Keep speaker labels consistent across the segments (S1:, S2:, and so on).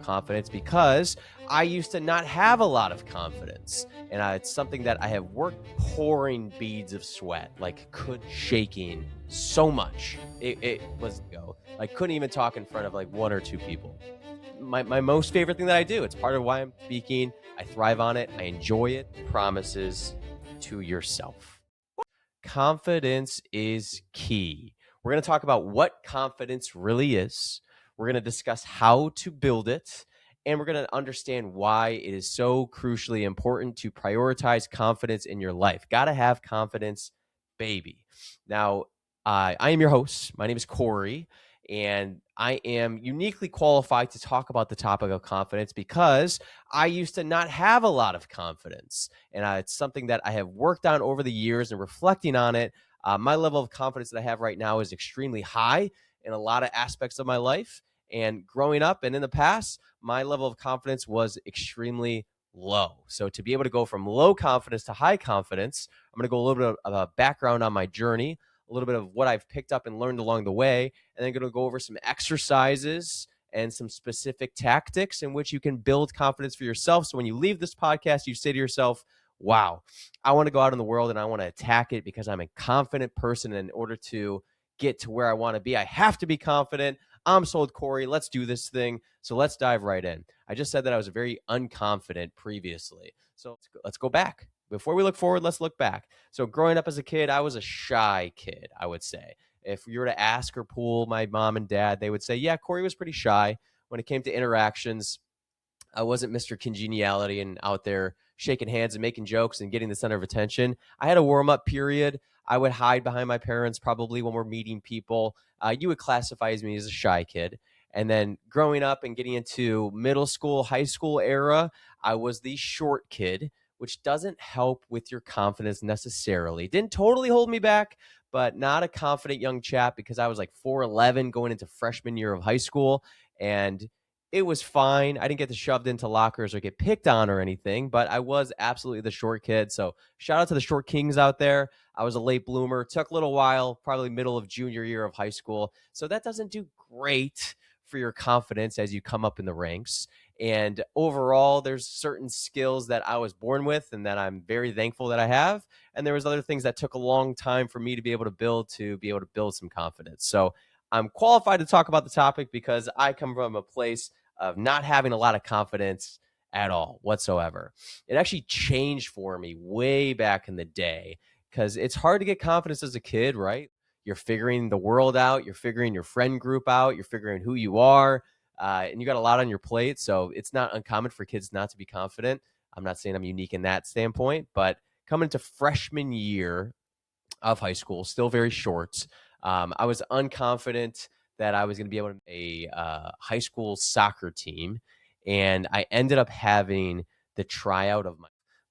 S1: confidence because I used to not have a lot of confidence. And it's something that I have worked pouring beads of sweat, like shaking so much. It was like couldn't even talk in front of like one or two people. My most favorite thing that I do. It's part of why I'm speaking. I thrive on it. I enjoy it. Promises to yourself. Confidence is key. We're going to talk about what confidence really is. We're going to discuss how to build it. And we're going to understand why it is so crucially important to prioritize confidence in your life. Got to have confidence, baby. Now, I am your host. My name is Corey, and I am uniquely qualified to talk about the topic of confidence because I used to not have a lot of confidence. And it's something that I have worked on over the years, and reflecting on it, my level of confidence that I have right now is extremely high in a lot of aspects of my life. And growing up and in the past, my level of confidence was extremely low. So to be able to go from low confidence to high confidence, I'm going to go a little bit of a background on my journey, a little bit of what I've picked up and learned along the way, and then going to go over some exercises and some specific tactics in which you can build confidence for yourself. So when you leave this podcast, you say to yourself, wow, I want to go out in the world and I want to attack it because I'm a confident person. And in order to get to where I want to be, I have to be confident. I'm sold, Corey. Let's do this thing. So let's dive right in. I just said that I was very unconfident previously. So let's go back. Before we look forward, let's look back. So growing up as a kid, I was a shy kid, I would say. If you were to ask or poll my mom and dad, they would say, yeah, Corey was pretty shy. When it came to interactions, I wasn't Mr. Congeniality and out there shaking hands and making jokes and getting the center of attention. I had a warm-up period. I would hide behind my parents probably when we're meeting people. You would classify me as a shy kid. And then growing up and getting into middle school, high school era, I was the short kid, which doesn't help with your confidence necessarily. Didn't totally hold me back, but not a confident young chap because I was like 4'11" going into freshman year of high school. And it was fine. I didn't get shoved into lockers or get picked on or anything, but I was absolutely the short kid. So shout out to the short kings out there. I was a late bloomer. Took a little while, probably middle of junior year of high school. So that doesn't do great for your confidence as you come up in the ranks. And overall, there's certain skills that I was born with and that I'm very thankful that I have. And there was other things that took a long time for me to be able to build some confidence. So I'm qualified to talk about the topic because I come from a place of not having a lot of confidence at all whatsoever. It actually changed for me way back in the day because it's hard to get confidence as a kid, right? You're figuring the world out. You're figuring your friend group out. You're figuring who you are. And you got a lot on your plate. So it's not uncommon for kids not to be confident. I'm not saying I'm unique in that standpoint, but coming to freshman year of high school, still very short, I was unconfident that I was going to be able to a high school soccer team. And I ended up having the tryout of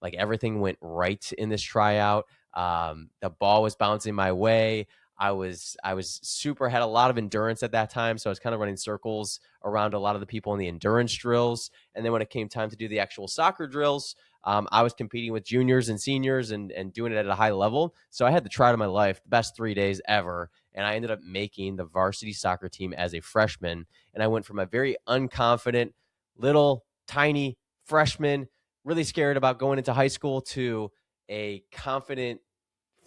S1: like everything went right in this tryout. The ball was bouncing my way. I was had a lot of endurance at that time. So I was kind of running circles around a lot of the people in the endurance drills. And then when it came time to do the actual soccer drills, I was competing with juniors and seniors and doing it at a high level. So I had the try of my life, the best 3 days ever. And I ended up making the varsity soccer team as a freshman. And I went from a very unconfident, little, tiny freshman, really scared about going into high school, to a confident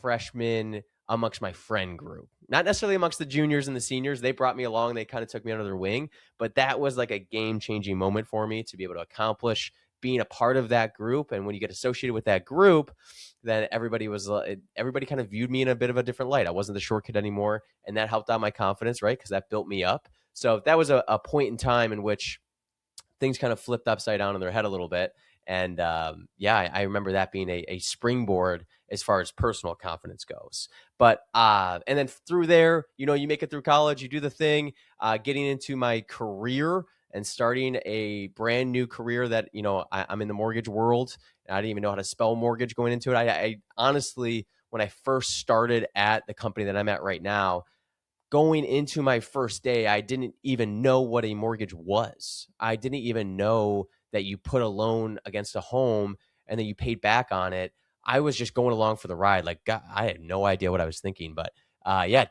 S1: freshman amongst my friend group. Not necessarily amongst the juniors and the seniors. They brought me along. They kind of took me under their wing. But that was like a game-changing moment for me to be able to accomplish being a part of that group. And when you get associated with that group, then everybody kind of viewed me in a bit of a different light. I wasn't the short kid anymore. And that helped out my confidence, right? Because that built me up. So that was a point in time in which things kind of flipped upside down in their head a little bit. And I remember that being a springboard as far as personal confidence goes. But and then through there, you make it through college, you do the thing, getting into my career and starting a brand new career that, I'm in the mortgage world. And I didn't even know how to spell mortgage going into it. I honestly, when I first started at the company that I'm at right now, going into my first day, I didn't even know what a mortgage was. I didn't even know that you put a loan against a home and then you paid back on it. I was just going along for the ride. Like, God, I had no idea what I was thinking. But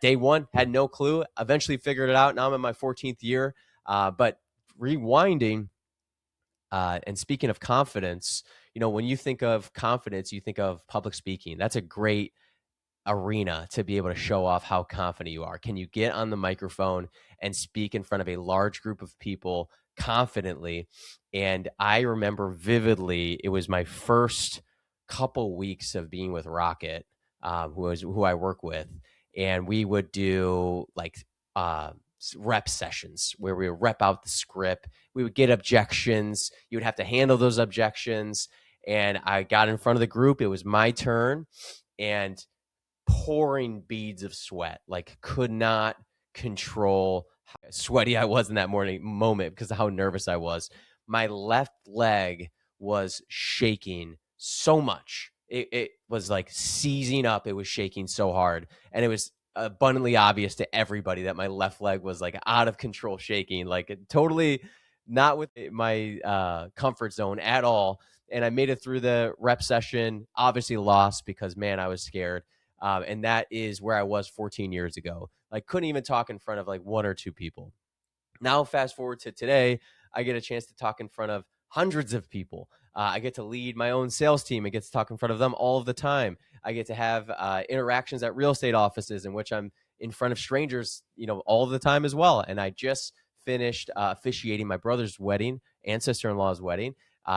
S1: day one, had no clue. Eventually figured it out. Now I'm in my 14th year. But rewinding, And speaking of confidence, when you think of confidence, you think of public speaking. That's a great arena to be able to show off how confident you are. Can you get on the microphone and speak in front of a large group of people confidently? And I remember vividly, it was my first couple weeks of being with Rocket, who I work with, and we would do like rep sessions where we would rep out the script. We would get objections. You would have to handle those objections. And I got in front of the group. It was my turn, and pouring beads of sweat, like could not control how sweaty I was in that moment because of how nervous I was. My left leg was shaking so much. It was like seizing up. It was shaking so hard. And it was abundantly obvious to everybody that my left leg was like out of control shaking, like totally not with my comfort zone at all. And I made it through the rep session, obviously lost because, man, I was scared. And that is where I was 14 years ago. Like, couldn't even talk in front of like one or two people. Now, fast forward to today, I get a chance to talk in front of hundreds of people. I get to lead my own sales team and get to talk in front of them all of the time. I get to have interactions at real estate offices in which I'm in front of strangers, all of the time as well. And I just finished officiating my brother's wedding and sister-in-law's wedding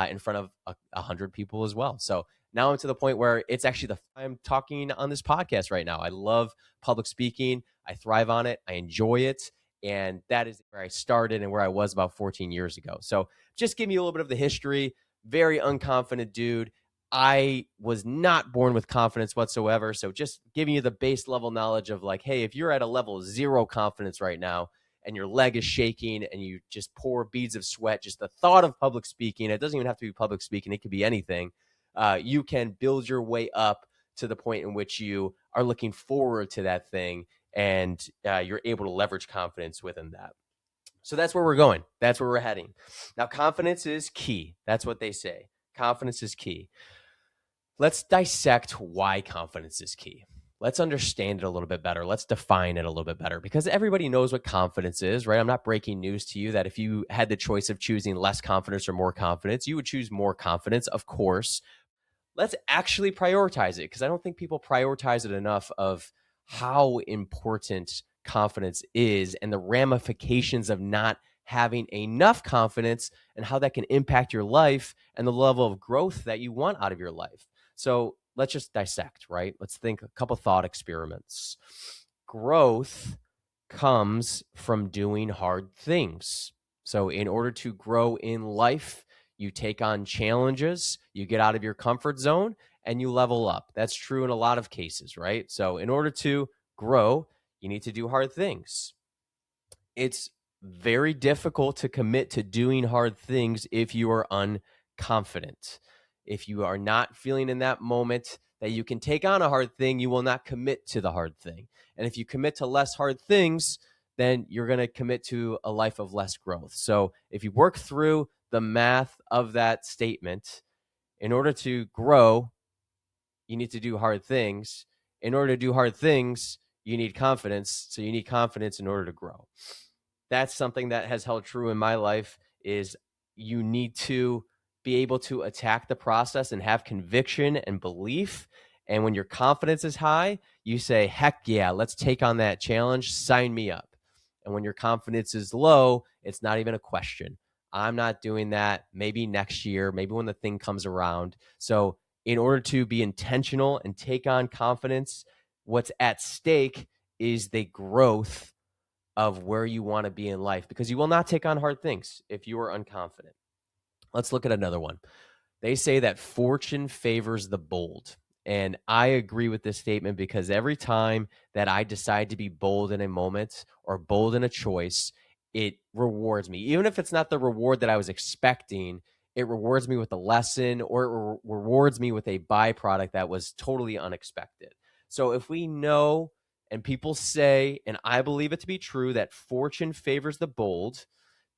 S1: in front of 100 people as well. So now I'm to the point where it's actually I'm talking on this podcast right now. I love public speaking. I thrive on it. I enjoy it. And that is where I started and where I was about 14 years ago. So just give me a little bit of the history. Very unconfident dude. I was not born with confidence whatsoever. So just giving you the base level knowledge of like, hey, if you're at a level 0 confidence right now and your leg is shaking and you just pour beads of sweat, just the thought of public speaking, it doesn't even have to be public speaking. It could be anything. You can build your way up to the point in which you are looking forward to that thing, and you're able to leverage confidence within that. So that's where we're going. That's where we're heading. Now, confidence is key. That's what they say. Confidence is key. Let's dissect why confidence is key. Let's understand it a little bit better. Let's define it a little bit better, because everybody knows what confidence is, right? I'm not breaking news to you that if you had the choice of choosing less confidence or more confidence, you would choose more confidence, of course. Let's actually prioritize it, because I don't think people prioritize it enough of how important confidence is and the ramifications of not having enough confidence and how that can impact your life and the level of growth that you want out of your life. So let's just dissect, right? Let's think a couple thought experiments. Growth comes from doing hard things. So in order to grow in life, you take on challenges, you get out of your comfort zone, and you level up. That's true in a lot of cases, right? So in order to grow, you need to do hard things. It's very difficult to commit to doing hard things if you are unconfident. If you are not feeling in that moment that you can take on a hard thing, you will not commit to the hard thing. And if you commit to less hard things, then you're going to commit to a life of less growth. So if you work through the math of that statement, in order to grow, you need to do hard things. In order to do hard things, you need confidence. So you need confidence in order to grow. That's something that has held true in my life, is you need to be able to attack the process and have conviction and belief. And when your confidence is high, you say, heck yeah, let's take on that challenge. Sign me up. And when your confidence is low, it's not even a question. I'm not doing that. Maybe next year, maybe when the thing comes around. So in order to be intentional and take on confidence, what's at stake is the growth of where you want to be in life, because you will not take on hard things if you are unconfident. Let's look at another one. They say that fortune favors the bold. And I agree with this statement, because every time that I decide to be bold in a moment or bold in a choice, it rewards me. Even if it's not the reward that I was expecting, it rewards me with a lesson, or it rewards me with a byproduct that was totally unexpected. So if we know, and people say, and I believe it to be true, that fortune favors the bold,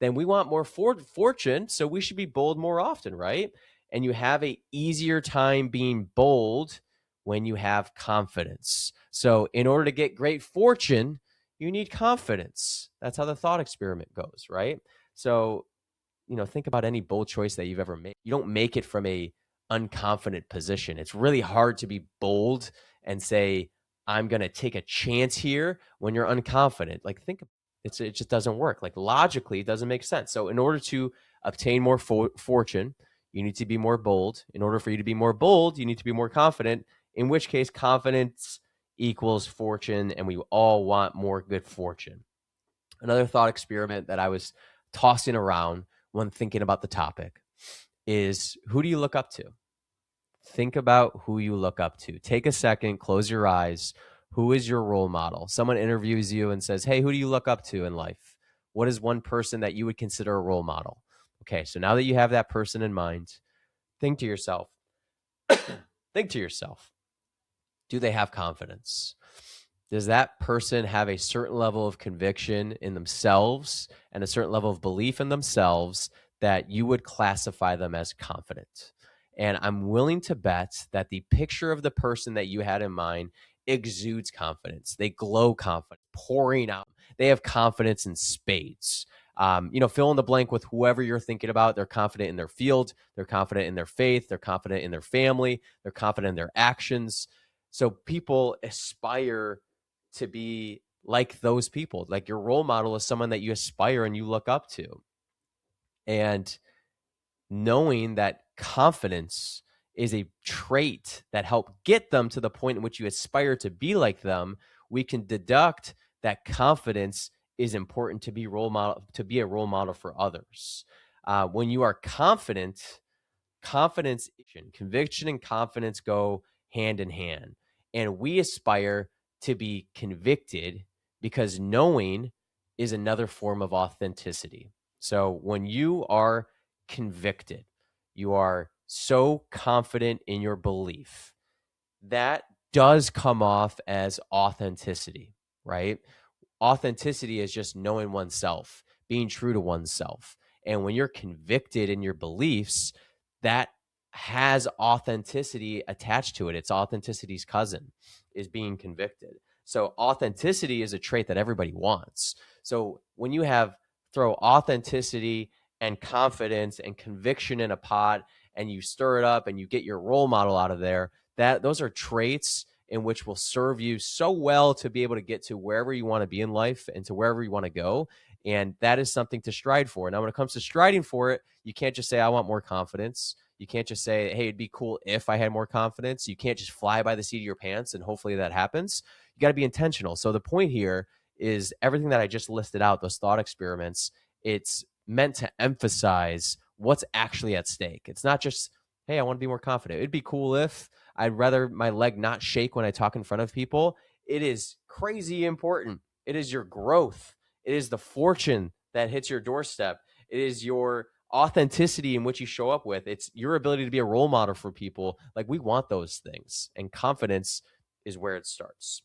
S1: then we want more fortune, so we should be bold more often, right? And you have a easier time being bold when you have confidence. So in order to get great fortune, you need confidence. That's how the thought experiment goes, right? So think about any bold choice that you've ever made. You don't make it from a unconfident position. It's really hard to be bold and say, I'm going to take a chance here when you're unconfident. Like, it just doesn't work. Like, logically, it doesn't make sense. So in order to obtain more fortune, you need to be more bold. In order for you to be more bold, you need to be more confident, in which case confidence equals fortune, and we all want more good fortune. Another thought experiment that I was tossing around when thinking about the topic is, who do you look up to? Think about who you look up to. Take a second, close your eyes. Who is your role model? Someone interviews you and says, hey, who do you look up to in life? What is one person that you would consider a role model? Okay, so now that you have that person in mind, think to yourself, do they have confidence? Does that person have a certain level of conviction in themselves and a certain level of belief in themselves that you would classify them as confident? And I'm willing to bet that the picture of the person that you had in mind exudes confidence. They glow confidence, pouring out. They have confidence in spades. Fill in the blank with whoever you're thinking about. They're confident in their field. They're confident in their faith. They're confident in their family. They're confident in their actions. So people aspire to be like those people. Like, your role model is someone that you aspire and you look up to. And knowing that confidence is a trait that help get them to the point in which you aspire to be like them, we can deduct that confidence is important to be a role model for others. When you are confident, conviction and confidence go hand in hand. And we aspire to be convicted because knowing is another form of authenticity. So when you are convicted, you are so confident in your belief, that does come off as authenticity, right? Authenticity is just knowing oneself, being true to oneself. And when you're convicted in your beliefs, that has authenticity attached to it. It's authenticity's cousin, is being convicted. So authenticity is a trait that everybody wants. So when you throw authenticity and confidence and conviction in a pot, and you stir it up and you get your role model out of there, those are traits in which will serve you so well to be able to get to wherever you want to be in life and to wherever you want to go. And that is something to strive for. Now, when it comes to striding for it, you can't just say, I want more confidence. You can't just say, hey, it'd be cool if I had more confidence. You can't just fly by the seat of your pants and hopefully that happens. You got to be intentional. So the point here is, everything that I just listed out, those thought experiments, it's meant to emphasize what's actually at stake. It's not just, hey, I want to be more confident. It'd be cool if I'd rather my leg not shake when I talk in front of people. It is crazy important. It is your growth. It is the fortune that hits your doorstep. It is your authenticity in which you show up with. It's your ability to be a role model for people. Like, we want those things, and confidence is where it starts.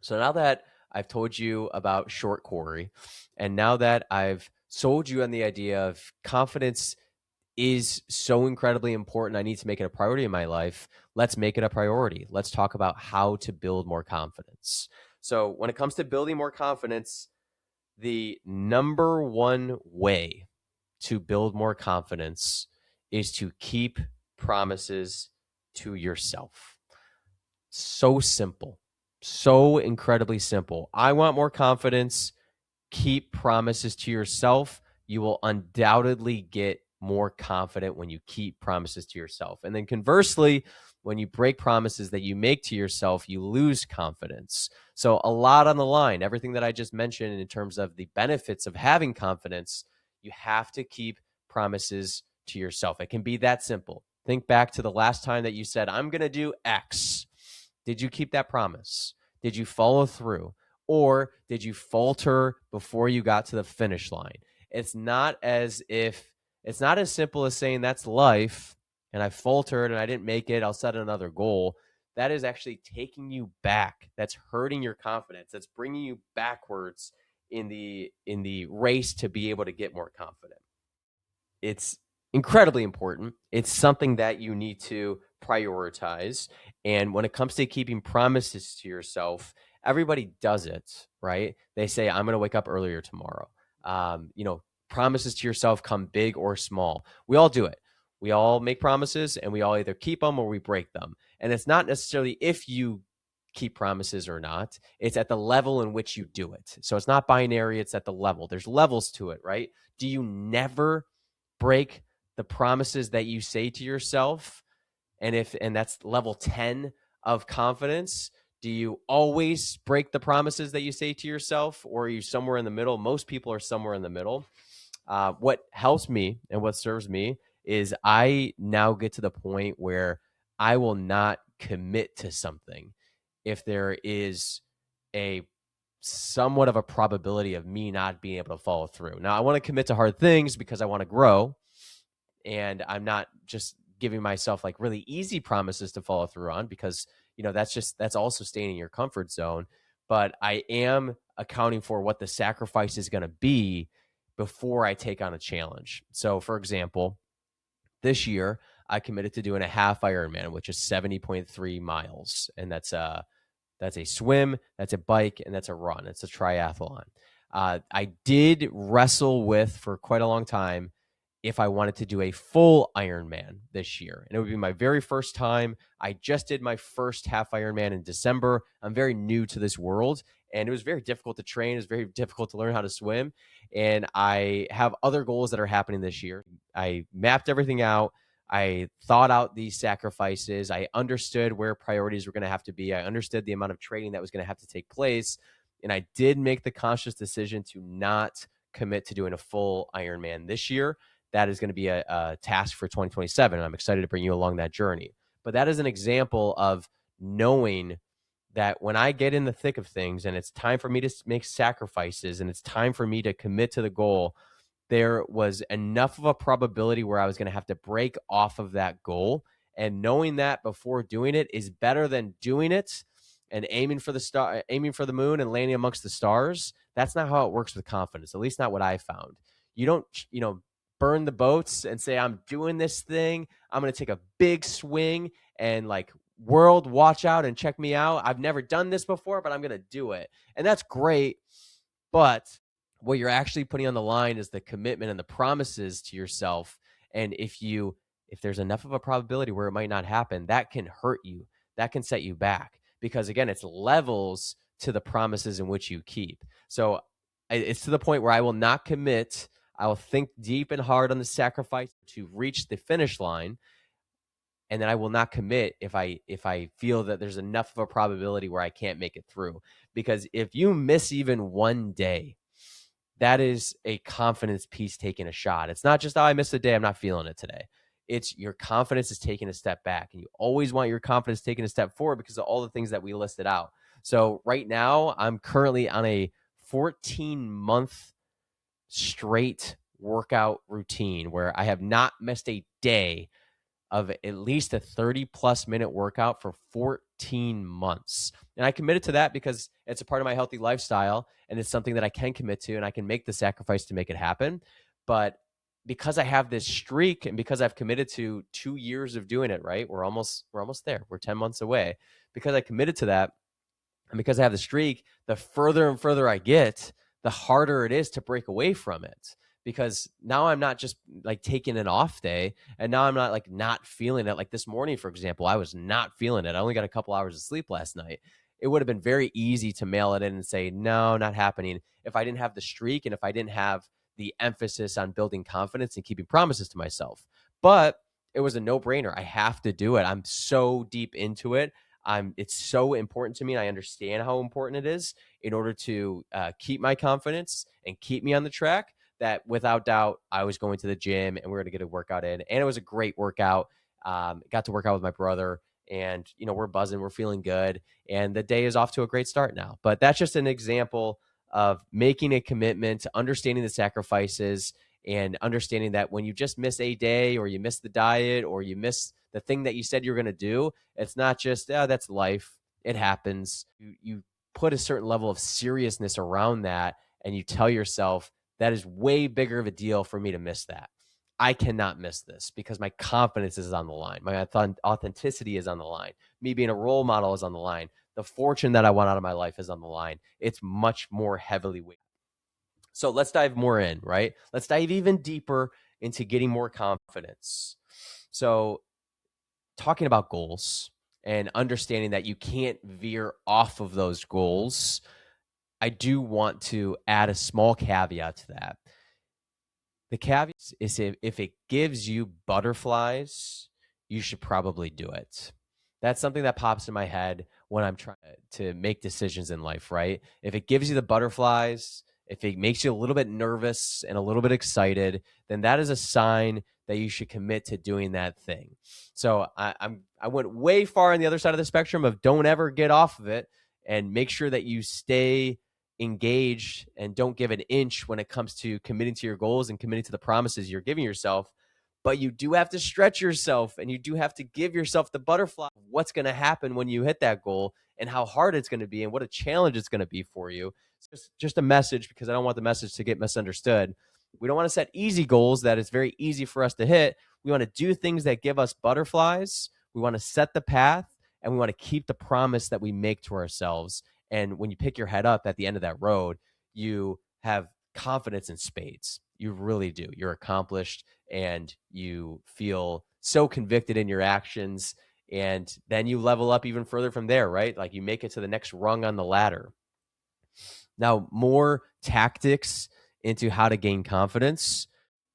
S1: So now that I've told you about short Corey, and now that I've sold you on the idea of confidence is so incredibly important, I need to make it a priority in my life, let's make it a priority. Let's talk about how to build more confidence. So when it comes to building more confidence, the number one way to build more confidence is to keep promises to yourself. So simple, so incredibly simple. I want more confidence. Keep promises to yourself. You will undoubtedly get more confident when you keep promises to yourself. And then conversely, when you break promises that you make to yourself, you lose confidence. So a lot on the line. Everything that I just mentioned in terms of the benefits of having confidence, you have to keep promises to yourself. It can be that simple. Think back to the last time that you said, I'm going to do X. Did you keep that promise? Did you follow through? Or did you falter before you got to the finish line? It's not as simple as saying that's life and I faltered and I didn't make it, I'll set another goal. That is actually taking you back. That's hurting your confidence. That's bringing you backwards in the race to be able to get more confident. It's incredibly important. It's something that you need to prioritize. And when it comes to keeping promises to yourself, everybody does it, right? They say, I'm going to wake up earlier tomorrow. promises to yourself, come big or small. We all do it. We all make promises and we all either keep them or we break them. And it's not necessarily if you keep promises or not, it's at the level in which you do it. So it's not binary, it's at the level. There's levels to it, right? Do you never break the promises that you say to yourself? And that's level 10 of confidence. Do you always break the promises that you say to yourself, or are you somewhere in the middle? Most people are somewhere in the middle. What helps me and what serves me is I now get to the point where I will not commit to something if there is a somewhat of a probability of me not being able to follow through. Now, I want to commit to hard things because I want to grow, and I'm not just giving myself like really easy promises to follow through on, because that's also staying in your comfort zone. But I am accounting for what the sacrifice is going to be before I take on a challenge. So for example, this year I committed to doing a half Ironman, which is 70.3 miles, and that's a swim, that's a bike, and that's a run. It's a triathlon. I did wrestle with for quite a long time if I wanted to do a full Ironman this year. And it would be my very first time. I just did my first half Ironman in December. I'm very new to this world, and it was very difficult to train. It was very difficult to learn how to swim. And I have other goals that are happening this year. I mapped everything out. I thought out these sacrifices. I understood where priorities were going to have to be. I understood the amount of training that was going to have to take place. And I did make the conscious decision to not commit to doing a full Ironman this year. That is going to be a task for 2027. And I'm excited to bring you along that journey. But that is an example of knowing that when I get in the thick of things and it's time for me to make sacrifices and it's time for me to commit to the goal, there was enough of a probability where I was going to have to break off of that goal. And knowing that before doing it is better than doing it and aiming for the moon and landing amongst the stars. That's not how it works with confidence, at least not what I found. You don't, burn the boats and say, I'm doing this thing. I'm going to take a big swing and like, world, watch out and check me out. I've never done this before, but I'm going to do it. And that's great. But what you're actually putting on the line is the commitment and the promises to yourself. And if there's enough of a probability where it might not happen, that can hurt you. That can set you back, because again, it's levels to the promises in which you keep. So it's to the point where I will not commit. I will think deep and hard on the sacrifice to reach the finish line. And then I will not commit if I feel that there's enough of a probability where I can't make it through. Because if you miss even one day, that is a confidence piece taking a shot. It's not just, I missed a day, I'm not feeling it today. It's your confidence is taking a step back. And you always want your confidence taking a step forward because of all the things that we listed out. So right now, I'm currently on a 14-month straight workout routine where I have not missed a day of at least a 30-plus minute workout for 14 months. And I committed to that because it's a part of my healthy lifestyle, and it's something that I can commit to, and I can make the sacrifice to make it happen. But because I have this streak, and because I've committed to 2 years of doing it, right? We're almost there. We're 10 months away. Because I committed to that, and because I have the streak, the further and further I get, the harder it is to break away from it. Because now I'm not just like taking an off day, and now I'm not like not feeling it. Like this morning, for example, I was not feeling it. I only got a couple hours of sleep last night. It would have been very easy to mail it in and say, no, not happening, if I didn't have the streak and if I didn't have the emphasis on building confidence and keeping promises to myself. But it was a no-brainer. I have to do it. I'm so deep into it. It's so important to me, and I understand how important it is in order to keep my confidence and keep me on the track, that without doubt, I was going to the gym and we were going to get a workout in. And it was a great workout. Got to work out with my brother, and, we're buzzing, we're feeling good. And the day is off to a great start now. But that's just an example of making a commitment, understanding the sacrifices, and understanding that when you just miss a day, or you miss the diet, or you miss the thing that you said you're going to do, it's not just, that's life. It happens. You put a certain level of seriousness around that, and you tell yourself, that is way bigger of a deal for me to miss that. I cannot miss this because my confidence is on the line. My authenticity is on the line. Me being a role model is on the line. The fortune that I want out of my life is on the line. It's much more heavily weighted. So let's dive more in, right? Let's dive even deeper into getting more confidence. So, talking about goals and understanding that you can't veer off of those goals, I do want to add a small caveat to that. The caveat is if it gives you butterflies, you should probably do it. That's something that pops in my head when I'm trying to make decisions in life, right? If it gives you the butterflies, if it makes you a little bit nervous and a little bit excited, then that is a sign that you should commit to doing that thing. So I went way far on the other side of the spectrum of don't ever get off of it, and make sure that you stay engaged and don't give an inch when it comes to committing to your goals and committing to the promises you're giving yourself. But you do have to stretch yourself, and you do have to give yourself the butterfly of what's going to happen when you hit that goal and how hard it's going to be and what a challenge it's going to be for you. It's just a message, because I don't want the message to get misunderstood. We don't want to set easy goals that it's very easy for us to hit. We want to do things that give us butterflies. We want to set the path, and we want to keep the promise that we make to ourselves. And when you pick your head up at the end of that road, you have confidence in spades. You really do. You're accomplished, and you feel so convicted in your actions. And then you level up even further from there, right? Like you make it to the next rung on the ladder. Now, more tactics into how to gain confidence.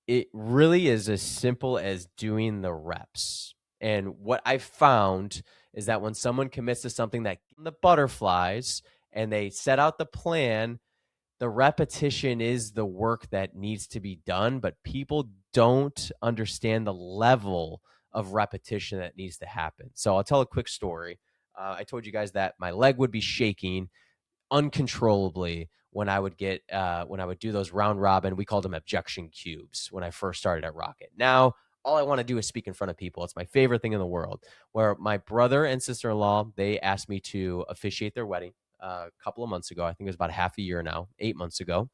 S1: It really is as simple as doing the reps. And what I found is that when someone commits to something that the butterflies and they set out the plan, the repetition is the work that needs to be done, but people don't understand the level of repetition that needs to happen. So I'll tell a quick story. I told you guys that my leg would be shaking uncontrollably when I would do those round robin. We called them objection cubes when I first started at Rocket. Now all I want to do is speak in front of people. It's my favorite thing in the world. Where my brother and sister-in-law, they asked me to officiate their wedding a couple of months ago. I think it was about half a year now, 8 months ago.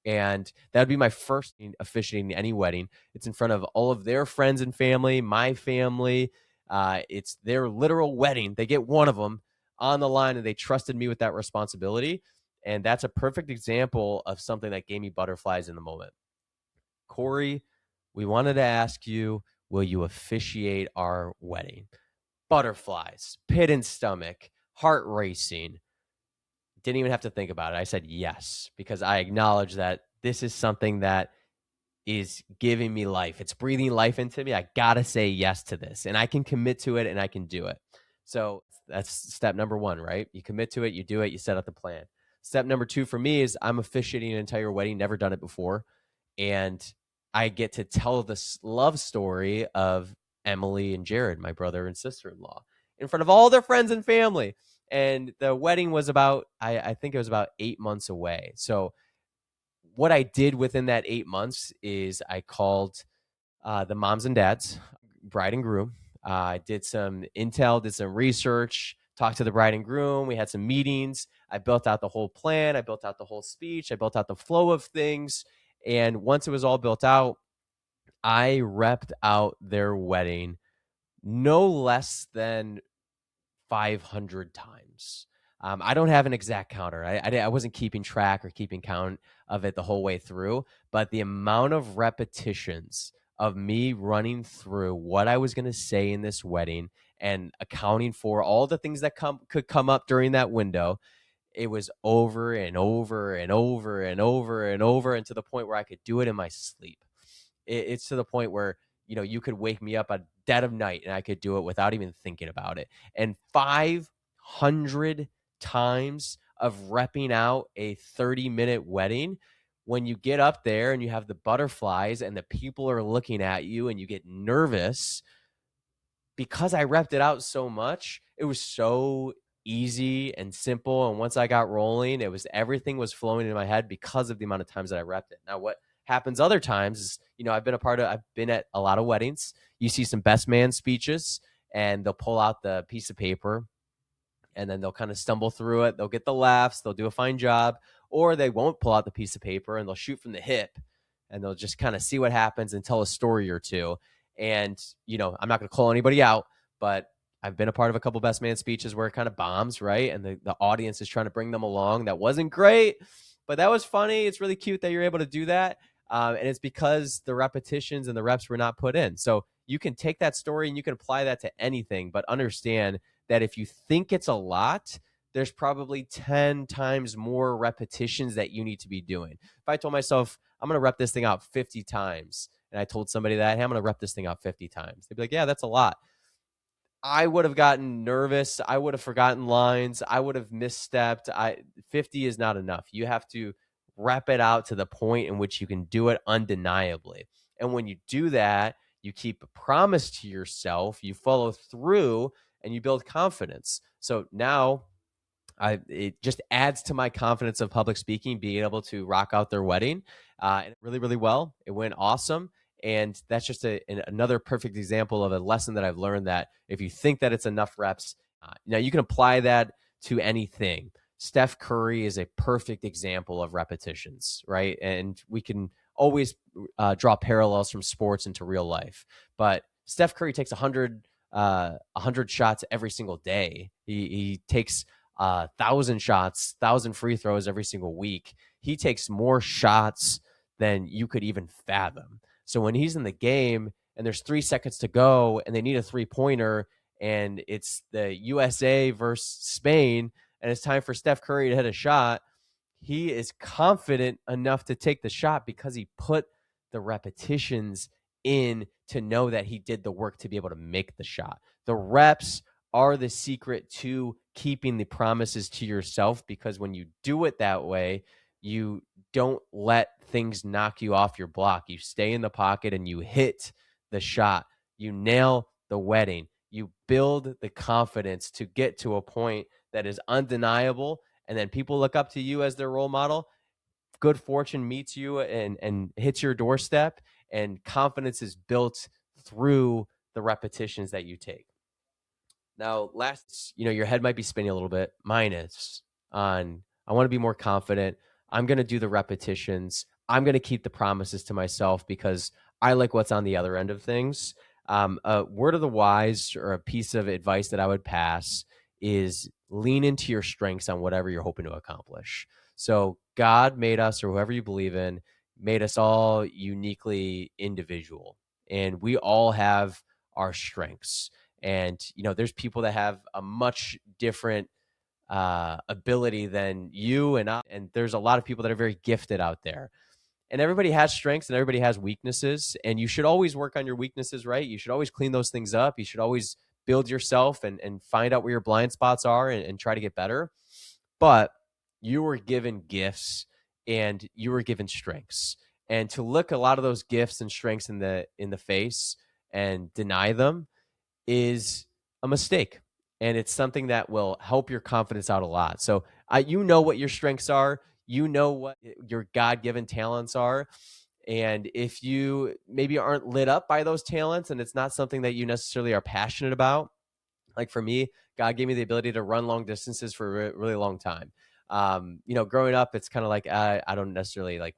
S1: And that would be my first officiating any wedding. It's in front of all of their friends and family, my family. It's their literal wedding. They get one of them on the line, and they trusted me with that responsibility. And that's a perfect example of something that gave me butterflies in the moment. Corey, we wanted to ask you, will you officiate our wedding? Butterflies, pit and stomach, heart racing. Didn't even have to think about it. I said yes, because I acknowledge that this is something that is giving me life. It's breathing life into me. I got to say yes to this, and I can commit to it, and I can do it. So that's step number one, right? You commit to it, you do it, you set up the plan. Step number two for me is I'm officiating an entire wedding, never done it before. And I get to tell this love story of Emily and Jared, my brother and sister-in-law, in front of all their friends and family. And the wedding was I think it was about 8 months away. So what I did within that 8 months is I called the moms and dads, bride and groom. I did some intel, did some research, talked to the bride and groom. We had some meetings. I built out the whole plan. I built out the whole speech. I built out the flow of things. And once it was all built out, I repped out their wedding no less than 500 times. I don't have an exact counter. I wasn't keeping track or keeping count of it the whole way through, but the amount of repetitions of me running through what I was going to say in this wedding and accounting for all the things that could come up during that window, it was over and over and over and over and over, and to the point where I could do it in my sleep. It's to the point where you could wake me up at dead of night and I could do it without even thinking about it. And 500 times of repping out a 30-minute wedding, when you get up there and you have the butterflies and the people are looking at you and you get nervous, because I repped it out so much, it was so easy and simple. And once I got rolling, everything was flowing in my head because of the amount of times that I repped it. Now, what happens other times is, I've been at a lot of weddings. You see some best man speeches, and they'll pull out the piece of paper, and then they'll kind of stumble through it. They'll get the laughs. They'll do a fine job, or they won't pull out the piece of paper and they'll shoot from the hip, and they'll just kind of see what happens and tell a story or two. And, I'm not going to call anybody out, but I've been a part of a couple best man speeches where it kind of bombs, right? And the audience is trying to bring them along. That wasn't great. But that was funny. It's really cute that you're able to do that. And it's because the repetitions and the reps were not put in. So you can take that story and you can apply that to anything, but understand that if you think it's a lot, there's probably 10 times more repetitions that you need to be doing. If I told myself, I'm going to rep this thing out 50 times, and I told somebody that, hey, I'm going to rep this thing out 50 times, they'd be like, yeah, that's a lot. I would have gotten nervous. I would have forgotten lines. I would have misstepped. 50 is not enough. You have to rep it out to the point in which you can do it undeniably. And when you do that, you keep a promise to yourself, you follow through, and you build confidence. So now it just adds to my confidence of public speaking, being able to rock out their wedding and really, really well. It went awesome. And that's just another perfect example of a lesson that I've learned, that if you think that it's enough reps, now you can apply that to anything. Steph Curry is a perfect example of repetitions, right? And we can always draw parallels from sports into real life. But Steph Curry takes 100 shots every single day. He takes 1,000 shots, 1,000 free throws every single week. He takes more shots than you could even fathom. So when he's in the game and there's 3 seconds to go and they need a 3-pointer and it's the USA versus Spain and it's time for Steph Curry to hit a shot, he is confident enough to take the shot because he put the repetitions in to know that he did the work to be able to make the shot. The reps are the secret to keeping the promises to yourself, because when you do it that way, you don't let things knock you off your block. You stay in the pocket and you hit the shot. You nail the wedding. You build the confidence to get to a point that is undeniable, and then people look up to you as their role model. Good fortune meets you and hits your doorstep, and confidence is built through the repetitions that you take. Now, last, your head might be spinning a little bit. Mine is on, I want to be more confident. I'm going to do the repetitions. I'm going to keep the promises to myself because I like what's on the other end of things. A word of the wise, or a piece of advice that I would pass, is lean into your strengths on whatever you're hoping to accomplish. So God made us, or whoever you believe in, made us all uniquely individual, and we all have our strengths. And there's people that have a much different ability than you and I, and there's a lot of people that are very gifted out there. And everybody has strengths and everybody has weaknesses, and you should always work on your weaknesses, right? You should always clean those things up. You should always build yourself and find out where your blind spots are, and try to get better. But you were given gifts and you were given strengths, and to look a lot of those gifts and strengths in the face and deny them is a mistake. And it's something that will help your confidence out a lot. So you know what your strengths are, you know what your God-given talents are. And if you maybe aren't lit up by those talents and it's not something that you necessarily are passionate about, like for me, God gave me the ability to run long distances for a really long time. Growing up, it's kind of like I don't necessarily like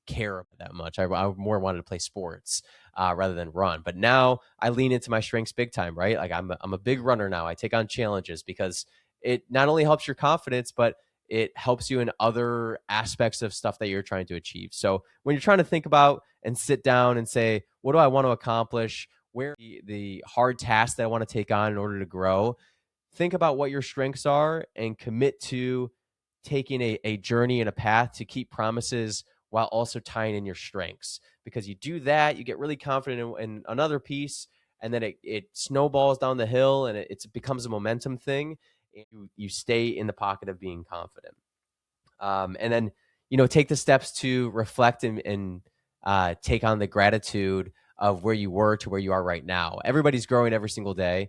S1: care that much. I more wanted to play sports rather than run. But now I lean into my strengths big time, right? Like I'm a big runner now. I take on challenges because it not only helps your confidence, but it helps you in other aspects of stuff that you're trying to achieve. So when you're trying to think about and sit down and say, what do I want to accomplish? Where are the hard tasks that I want to take on in order to grow? Think about what your strengths are and commit to taking a journey and a path to keep promises while also tying in your strengths. Because you do that, you get really confident in another piece, and then it snowballs down the hill, and it becomes a momentum thing. And you stay in the pocket of being confident. And then, take the steps to reflect and take on the gratitude of where you were to where you are right now. Everybody's growing every single day.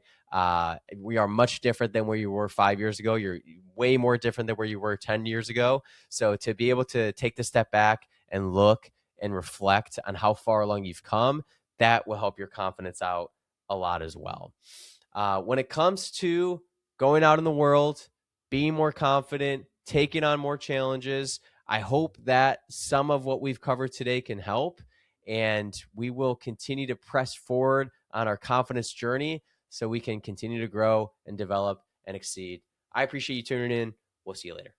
S1: We are much different than where you were 5 years ago. You're way more different than where you were 10 years ago. So to be able to take the step back and look and reflect on how far along you've come, that will help your confidence out a lot as well. When it comes to going out in the world, being more confident, taking on more challenges, I hope that some of what we've covered today can help. And we will continue to press forward on our confidence journey so we can continue to grow and develop and exceed. I appreciate you tuning in. We'll see you later.